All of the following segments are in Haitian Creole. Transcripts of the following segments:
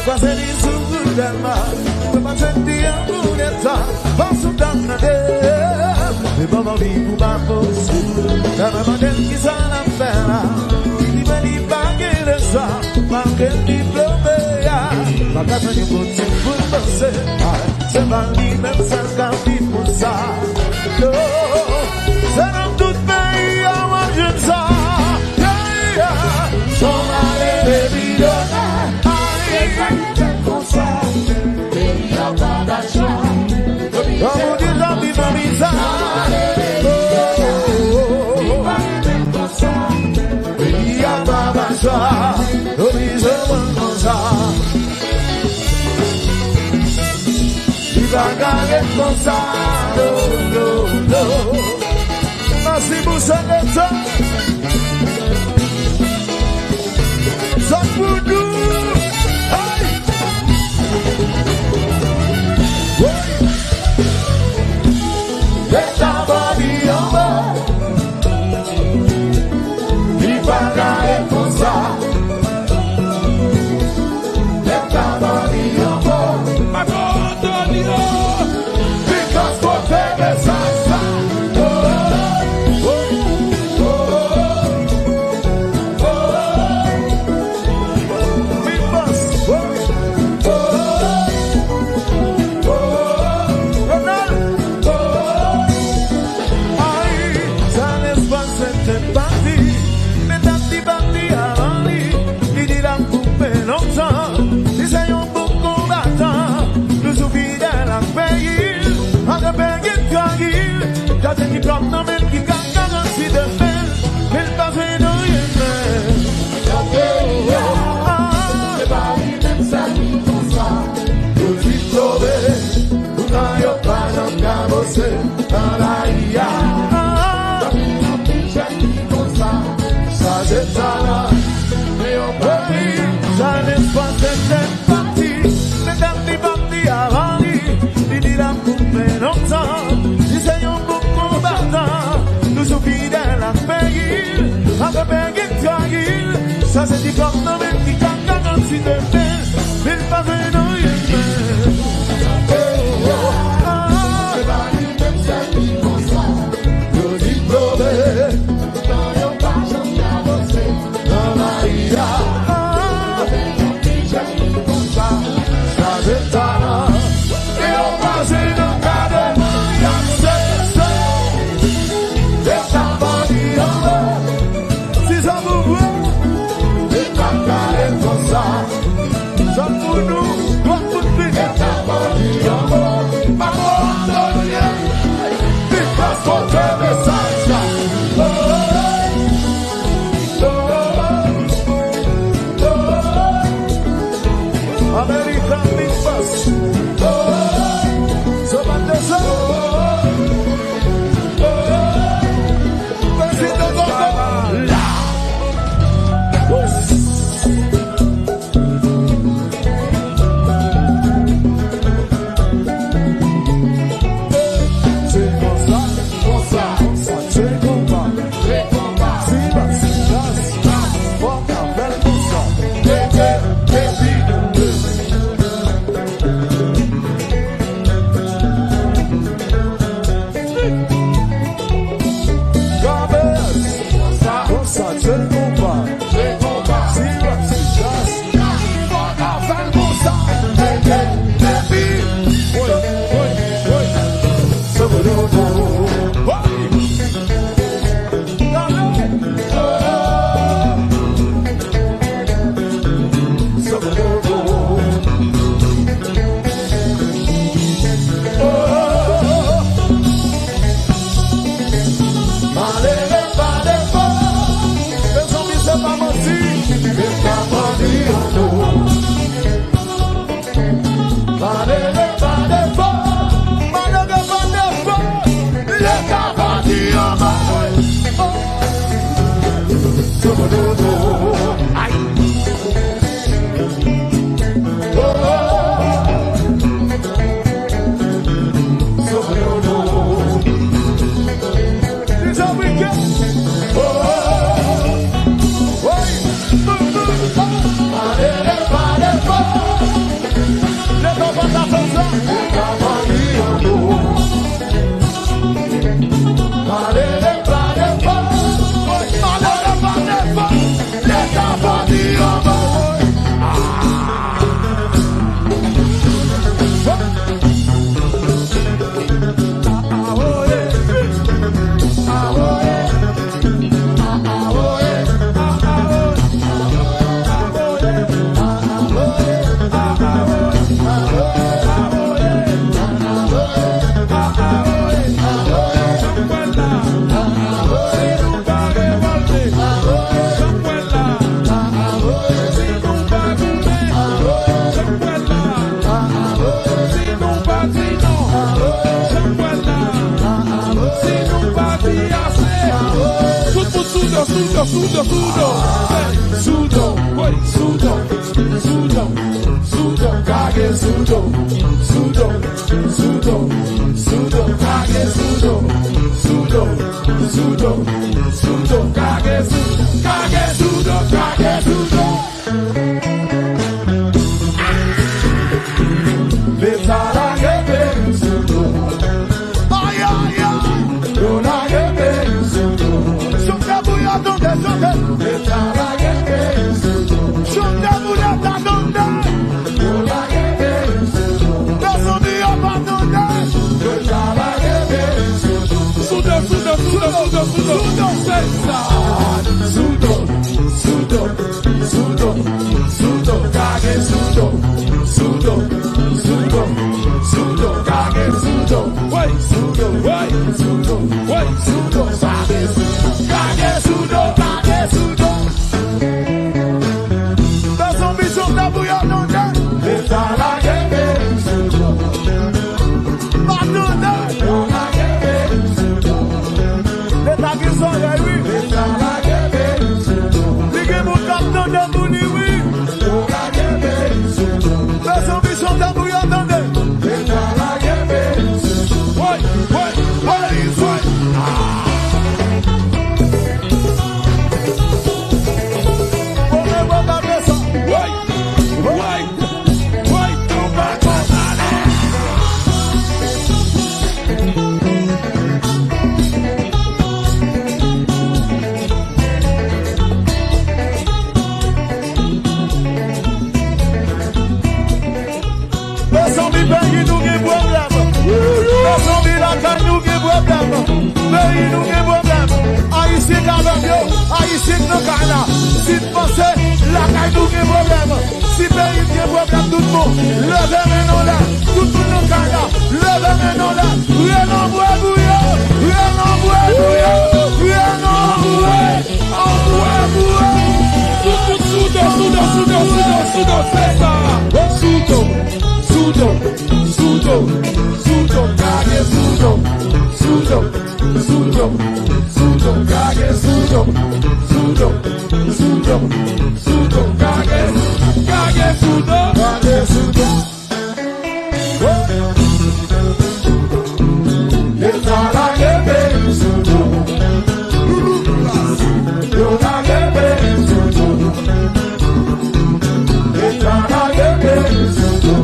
Fazer isso dela, foi fazendo a bonita, posso dar na dele, e vamos vir com baboso, cada maneira que sai na fera, e vai lhe pagar essa, mas que me bloqueia, a casa de você por você, você vai me pensar que me forçar, será tudo bem a uma gente só a bebida. Como diz a viva misa, e a babasa, o bicho devagar é forçado, mas se você não só por tu. Ça c'est du corps non mais qui gagne dans si de fait mais pas de nous kage sudo, kage sudo. Letara gebe sudo, ay ay ay, dona gebe sudo. Shonda buya donde shonda, letara gebe sudo. Shonda buya donde, dona gebe sudo. Beso dia donde, letara gebe sudo. Sudo sensa, sudo kage sudo. Sudo, kage sudo, wait, sudo, sabe sudo, kage sudo. That's on me, so that we are not done. It's all I get, sudo. But no, sudo. Let us get so that we. It's all I get, sudo. We give up that no, the money we. All I get, sudo. That's on me, so that we are not done. Si tu pensais, la caille nous qui problème. Si pays qui problème, tout le monde, levez maintenant là. Tout le monde nous caille là. Levez maintenant là. Rien en bois bouillon. Rien en bois bouillon. Rien en bois. En bois bouillon. Sudo, c'est ça. Sudo, kage sudo. Sudo, kage sudo. Sudo, kage sudo. Letara gebe sudo. Yona gebe sudo. Letara gebe sudo.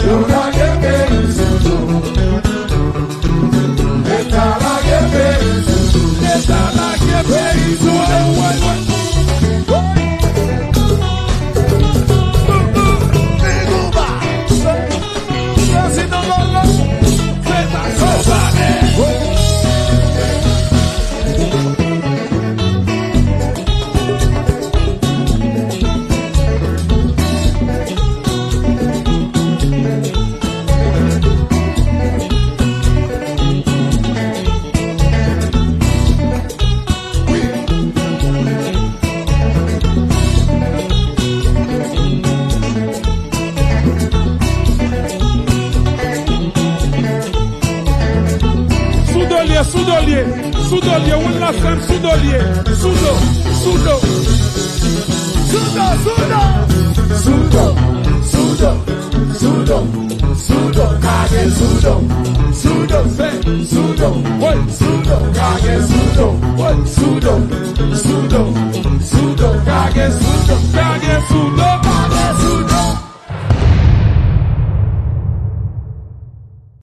Yona gebe sudo. Letara gebe sudo. Letara gebe sudo. Sudolier, on l'a fait Sudolier. Sudo, kage sudo. Kage sudo.